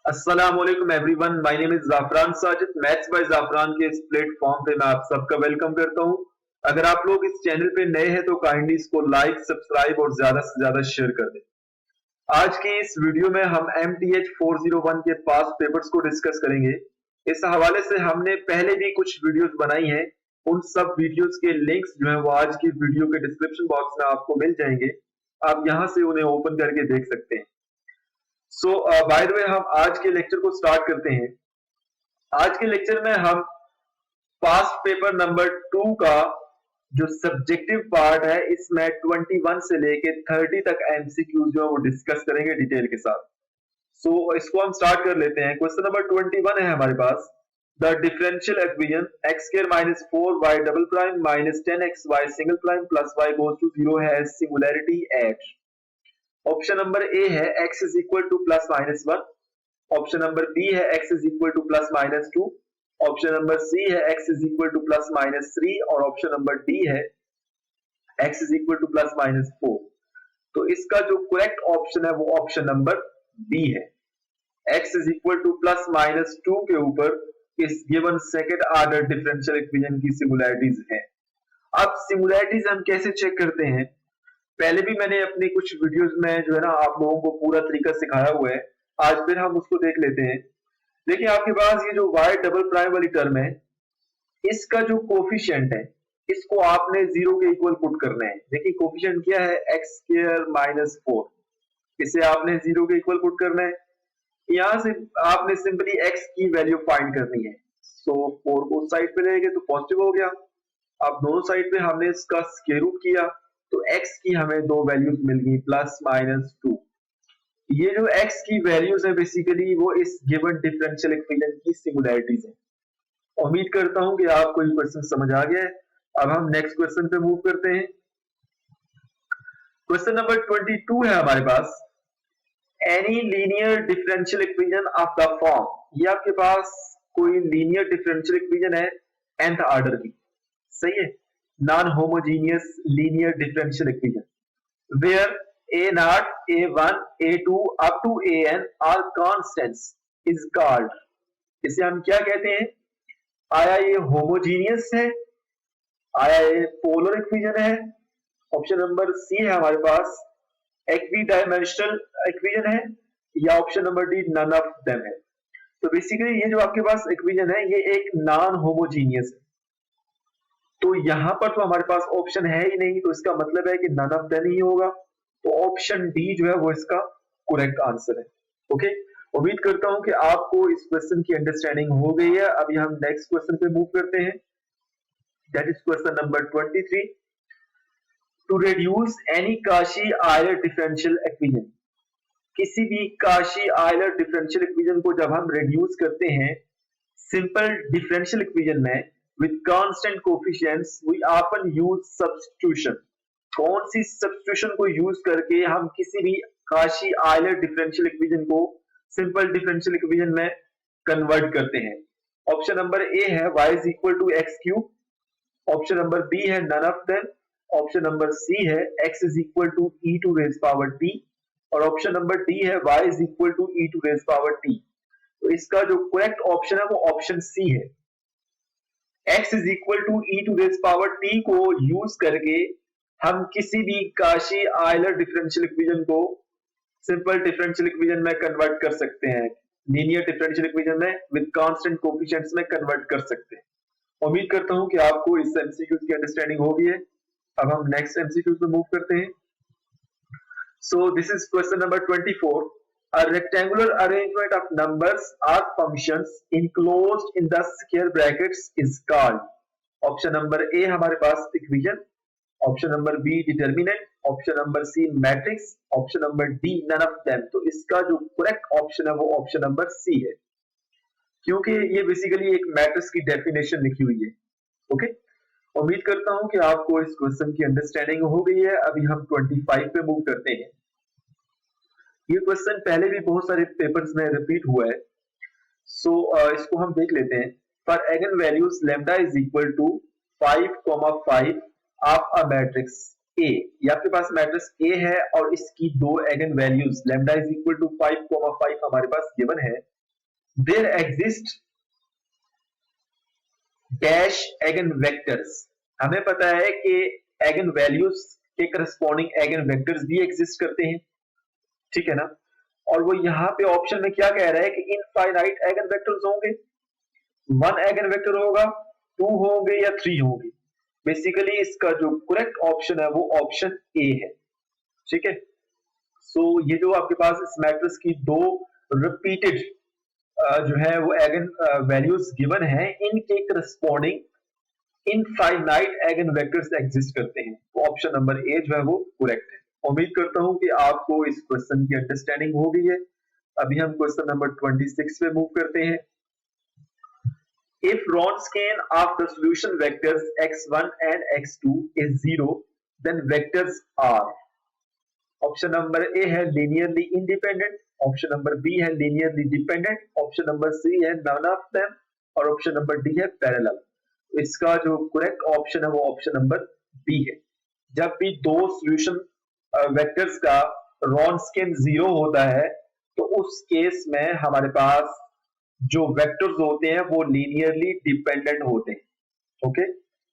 अस्सलाम वालेकुम everyone, my name is Zafran Sajid. Maths by Zafran के इस प्लेटफॉर्म पे मैं आप सबका वेलकम करता हूं। अगर आप लोग इस चैनल पे नए हैं तो काइंडली इसको लाइक, सब्सक्राइब और ज्यादा से ज्यादा शेयर कर दें। आज की इस वीडियो में हम MTH 401 के पास पेपर्स को डिस्कस करेंगे। इस हवाले से हमने पहले भी कुछ वीडियोस बनाई हैं। उन सब वीडियोस के लिंक्स जो है वो आज की वीडियो के डिस्क्रिप्शन बॉक्स में आपको मिल जाएंगे। आप यहां से उन्हें ओपन करके देख सकते हैं। सो बाय द वे, हम आज के लेक्चर को स्टार्ट करते हैं। आज के लेक्चर में हम पास्ट पेपर नंबर 2 का जो सब्जेक्टिव पार्ट है, इसमें 21 से लेके 30 तक एमसीक्यू जो है वो डिस्कस करेंगे डिटेल के साथ। सो इसको हम स्टार्ट कर लेते हैं। क्वेश्चन नंबर 21 है हमारे पास। The differential equation x square minus 4y double prime minus 10xy single prime plus y goes to 0 has singularity at. Option number A है x is equal to plus minus 1। Option number B है x is equal to plus minus 2। Option number C है x is equal to plus minus 3 और option number D है x is equal to plus minus 4। तो इसका जो correct option है वो option number B है। x is equal to plus minus 2 के ऊपर इस given second order differential equation की सिंगुलैरिटीज है। अब सिंगुलैरिटीज हम कैसे चेक करते हैं? पहले भी मैंने अपनी कुछ वीडियोस में जो है ना आप लोगों को पूरा तरीका सिखाया हुआ है। आज फिर हम उसको देख लेते हैं। देखिए, आपके पास ये जो y डबल प्राइम वाली टर्म है, इसका जो कोफिशिएंट है इसको आपने 0 के इक्वल पुट करना है। देखिए, कोफिशिएंट क्या है? x square minus 4। इसे आपने 0 के इक्वल पुट करना है। यहां से आपने सिंपली x की वैल्यू फाइंड करनी है। सो 4 को साइड पे लेंगे तो पॉजिटिव हो गया। अब दोनों साइड पे हमने इसका स्क्वायर रूट किया तो x की हमें दो वैल्यूज मिल गई, प्लस माइनस 2। ये जो x की वैल्यूज है बेसिकली वो इस गिवन डिफरेंशियल इक्वेशन की सिंगुलैरिटीज है। उम्मीद करता हूं कि आपको ये क्वेश्चन समझ आ गया है। अब हम नेक्स्ट क्वेश्चन पे मूव करते हैं। क्वेश्चन नंबर 22 है हमारे पास। Any linear differential equation of the form. ये आपके पास कोई लीनियर डिफरेंशियल इक्वेशन है nth ऑर्डर की, सही है, non homogeneous linear differential equation where a0, a1, a2 up to an are constants is called। इसे हम क्या कहते हैं? आया ये होमोजीनियस है? आया ये पोलर इक्वेशन है? ऑप्शन नंबर सी है हमारे पास एक्वी डायमेंशनल इक्वेशन है, या option number D none of them है। तो बेसिकली ये जो आपके पास इक्वेशन है ये एक नॉन होमोजीनियस है। तो यहां पर तो हमारे पास ऑप्शन है ही नहीं, तो इसका मतलब है कि नन ऑफ देम ही होगा। तो ऑप्शन डी जो है वो इसका करेक्ट आंसर है। ओके, उम्मीद करता हूं कि आपको इस क्वेश्चन की अंडरस्टैंडिंग हो गई है। अभी हम नेक्स्ट क्वेश्चन पे मूव करते हैं। That is question number 23। To reduce any Cauchy Euler differential equation. किसी भी काशी आयलर डिफरेंशियल इक्वेशन को जब हम रिड्यूस करते हैं सिंपल डिफरेंशियल इक्वेशन में with constant coefficients, we often use substitution. कौन सी सब्स्टिट्यूशन को यूज करके हम किसी भी काशी आयलर डिफरेंशियल इक्वेशन को सिंपल डिफरेंशियल इक्वेशन में कन्वर्ट करते हैं? ऑप्शन नंबर ए है y is equal to x cube. Option number B है none of them. Option number C है x is equal to e to raise power t। और option number D है y is equal to e to raise power t। तो इसका जो correct option है वो option C है। x is equal to e to raise power t को use करके हम किसी भी काशी आयलर डिफरेंशियल इक्वेशन को सिंपल डिफरेंशियल इक्वेशन में कन्वर्ट कर सकते हैं, लीनियर डिफरेंशियल इक्वेशन में विद कांस्टेंट कोफिशिएंट्स में कन्वर्ट कर सकते हैं। उम्मीद करता हूं कि आपको इस एमसीक्यू की अंडरस्टैंडिंग हो गई है। अब हम नेक्स्ट एमसीक्यू पे मूव करते हैं। So this is question number 24। A rectangular arrangement of numbers or functions enclosed in the square brackets is called। Option number A हमारे पास equation, option number B determinant, option number C matrix, option number D none of them. तो इसका जो correct option है वो option number C है, क्योंकि ये बेसिकली एक मैट्रिक्स की डेफिनेशन लिखी हुई है। ओके, उम्मीद करता हूं कि आपको इस क्वेश्चन की अंडरस्टैंडिंग हो गई है। अभी हम 25 पे मूव करते हैं। ये क्वेश्चन पहले भी बहुत सारे पेपर्स में रिपीट हुआ है। सो इसको हम देख लेते हैं। For eigen values lambda is equal to 5,5 of a matrix A. ये आपके पास मैट्रिक्स ए है और इसकी दो eigen values lambda is equal to 5,5 हमारे पास गिवन है। There exist dash eigen vectors. हमें पता है कि एगन वैल्यूज के करस्पॉन्डिंग एगन वेक्टर्स भी एग्जिस्ट करते हैं, ठीक है ना। और वो यहाँ पे ऑप्शन में क्या कह रहा है कि इनफाइनाइट एगन वेक्टर्स होंगे, वन एगन वेक्टर होगा, टू होंगे या थ्री होंगे। बेसिकली इसका जो करेक्ट ऑप्शन है वो ऑप्शन ए है, ठीक है। सो ये जो आपके पास इस मैट्रिक्स की दो रिपीटेड जो है वो एगन वैल्यूज गिवन है, इनके करस्पॉन्डिंग इनफाइनाइट एगन वेक्टर्स एग्जिस्ट करते हैं, तो ऑप्शन नंबर ए जो है वो करेक्ट है। उम्मीद करता हूं कि आपको इस क्वेश्चन की अंडरस्टैंडिंग हो गई है। अभी हम क्वेश्चन नंबर 26 पे मूव करते हैं। If Wronskian of the solution vectors x1 and x2 is 0, then vectors are option number A है linearly independent, option number B है linearly dependent, option number C है none of them और option number D है parallel। तो इसका जो correct option है वो ऑप्शन नंबर बी है। जब भी दो सॉल्यूशन वेक्टर्स का Wronskian 0 होता है तो उस केस में हमारे पास जो वेक्टर्स होते हैं वो लीनियरली डिपेंडेंट होते हैं, ओके।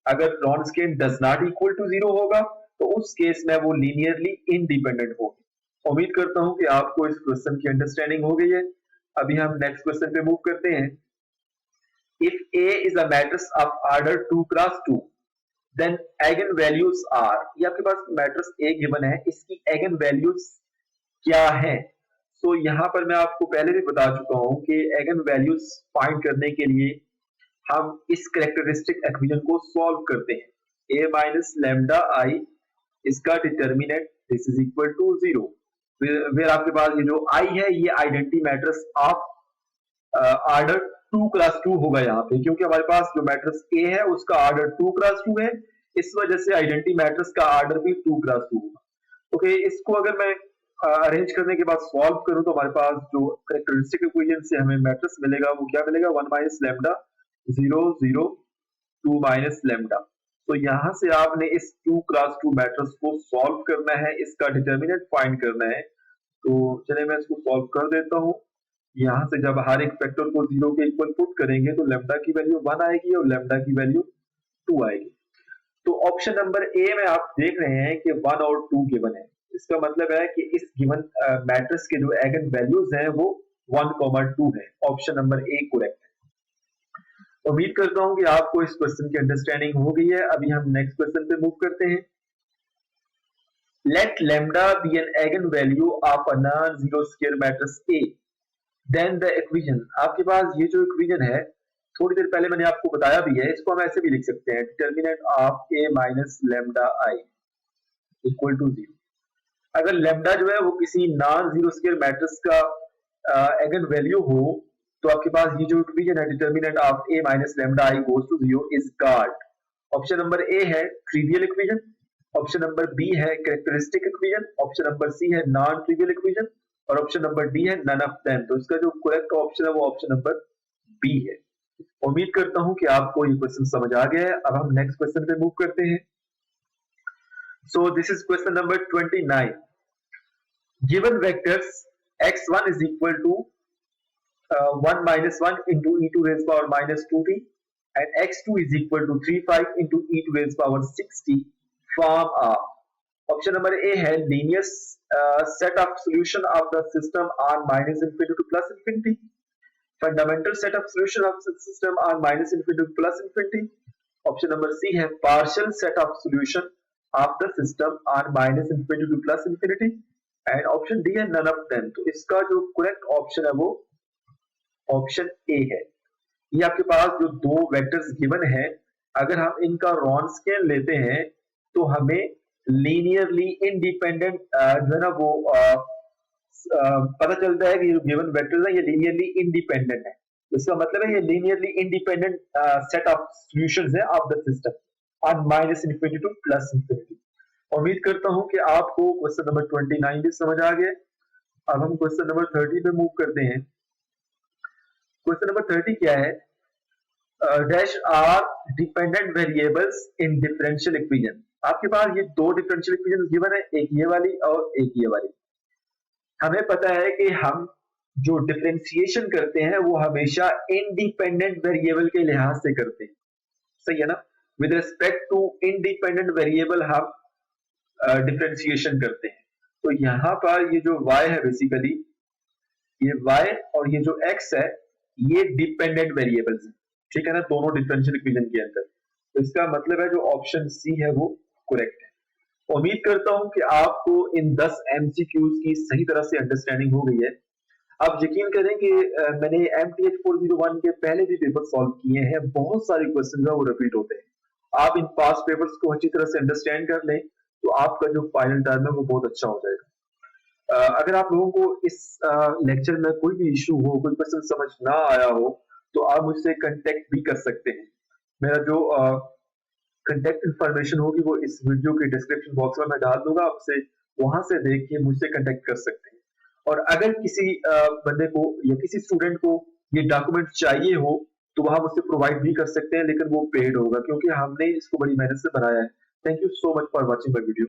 अगर Wronskian does not equal to 0 होगा तो उस केस में वो लीनियरली इंडिपेंडेंट होगी। उम्मीद करता हूं कि आपको इस क्वेश्चन की अंडरस्टैंडिंग हो गई है। अभी हम नेक्स्ट क्वेश्चन पे मूव करते हैं। If A is a matrix of order 2 cross 2 then eigen values are. ये आपके पास मैट्रिक्स A गिवन है, इसकी एगन वैल्यूज क्या है। तो यहां पर मैं आपको पहले भी बता चुका हूं कि एगन वैल्यूज फाइंड करने के लिए हम इस कैरेक्टरिस्टिक इक्वेशन को सॉल्व करते हैं। a माइनस लैम्डा आई इसका determinant this is equal to 0, फिर आपके पास ये जो i है ये identity matrix of order 2 cross 2 होगा यहाँ पे, क्योंकि हमारे पास जो मैट्रिक्स a है उसका ऑर्डर 2 क्रॉस 2 है, इस वजह से आइडेंटिटी मैट्रिक्स का ऑर्डर भी 2 क्रॉस 2 होगा। ओके, इसको अगर मैं अरेंज करने के बाद सॉल्व करूं तो हमारे पास जो कैरेक्टरिस्टिक इक्वेशन से हमें मैट्रिक्स मिलेगा वो क्या मिलेगा, 1 माइनस लैम्डा 0 0 2 माइनस लैम्डा। तो यहां से आपने इस 2 क्रॉस 2 मैट्रिक्स को सॉल्व करना है, इसका डिटर्मिनेंट फाइंड करना है। तो चलिए मैं इसको सॉल्व कर देता हूं। यहां से जब हर एक फैक्टर को 0 के इक्वल पुट करेंगे तो लैम्डा की वैल्यू 1 आएगी और लैम्डा की वैल्यू 2 आएगी। तो ऑप्शन नंबर ए में आप देख रहे हैं कि 1 और 2 गिवन है, इसका मतलब है कि इस गिवन मैट्रिक्स के जो एगन वैल्यूज हैं वो 1, 2 है। ऑप्शन नंबर ए करेक्ट है। उम्मीद करता हूं कि आपको इस क्वेश्चन की अंडरस्टैंडिंग हो गई है। अभी हम नेक्स्ट क्वेश्चन पे मूव करते हैं। Let lambda be an eigen value of a non zero square matrix A, then the equation. आपके पास ये जो इक्वेशन है थोड़ी देर पहले मैंने आपको बताया भी है, इसको हम ऐसे भी लिख सकते हैं, determinant of A minus lambda I equal to 0। अगर लैम्डा जो है वो किसी नॉन जीरो स्क्वायर मैट्रिक्स का एगन वैल्यू हो तो आपके पास ये जो इक्वेशन है determinant of A minus lambda I goes to 0 is god. Option number A है trivial equation, option number B है characteristic equation, option number C है नॉन ट्रिवियल इक्वेशन और ऑप्शन नंबर डी है नन ऑफ देम। तो इसका जो correct option है वो ऑप्शन नंबर बी है। उम्मीद करता हूं कि आपको ये क्वेश्चन समझ आ गया है। अब हम नेक्स्ट क्वेश्चन पे मूव करते हैं। So this is question number 29. Given vectors x1 is equal to 1 minus 1 into e to raise power minus 2t and x2 is equal to 3 5 into e to raise power 6t form a। Option number A है linear set of solution of the system on minus infinity to plus infinity, fundamental set of solution of the system on minus infinity to plus infinity। Option number C है partial set of solution of the system on minus infinity to plus infinity and option D है none of them। तो इसका जो correct option है वो option A है। ये आपके पास जो दो वेक्टर्स गिवन है, अगर हम इनका Wronskian लेते हैं तो हमें लीनियरली इंडिपेंडेंट जो है ना वो पता चलता है कि जो गिवन वेक्टर्स है ये लीनियरली इंडिपेंडेंट है। इसका मतलब है ये linearly independent set of solutions है of the system on minus infinity to plus infinity। उम्मीद करता हूं कि आपको क्वेश्चन नंबर 29 भी समझ आ गया। अब हम क्वेश्चन नंबर 30 पे मूव करते हैं। क्वेश्चन नंबर 30 क्या है, dash are dependent variables in differential equation. आपके पास ये दो डिफरेंशियल इक्वेशन गिवन है, एक ये वाली और एक ये वाली। हमें पता है कि हम जो डिफरेंशिएशन करते हैं वो हमेशा इंडिपेंडेंट वेरिएबल के लिहाज से करते हैं, सही है ना। With respect to independent variable हम डिफरेंशिएशन करते हैं। तो यहाँ पर ये जो y है बेसिकली, ये y और ये जो x है, ये डिपेंडेंट वेरिएबल्स हैं, ठीक है ना, दोनों डिफरेंशियल इक्वेशन के अंदर। तो इसका मतलब है जो ऑप्शन सी है वो करेक्ट है। उम्मीद करता हूं कि आपको इन 10 एमसीक्यूज की सही तरह से अंडरस्टैंडिंग हो गई है। आप यकीन करें कि मैंने MTH 401 के पहले भी पेपर सॉल्व किए हैं, बहुत सारे क्वेश्चन है वो रिपीट होते हैं। आप इन पास्ट पेपर्स को अच्छी तरह से अंडरस्टैंड कर लें तो आपका जो फाइनल टर्म है वो बहुत अच्छा हो जाएगा। अगर आप लोगों को इस लेक्चर में कोई भी इशू हो, कोई क्वेश्चन समझ ना आया हो, तो आप मुझसे कांटेक्ट भी कर सकते हैं। मेरा जो कांटेक्ट इंफॉर्मेशन होगी वो इस वीडियो के डिस्क्रिप्शन बॉक्स में मैं डाल दूंगा, आपसे वहां से देख के मुझसे कांटेक्ट कर सकते हैं। और अगर किसी बंदे को या किसी स्टूडेंट को ये डॉक्यूमेंट चाहिए हो तो वहां मुझसे प्रोवाइड भी कर सकते हैं, लेकिन वो पेड होगा क्योंकि हमने इसको बड़ी मेहनत से बनाया है। Thank you so much for watching my video.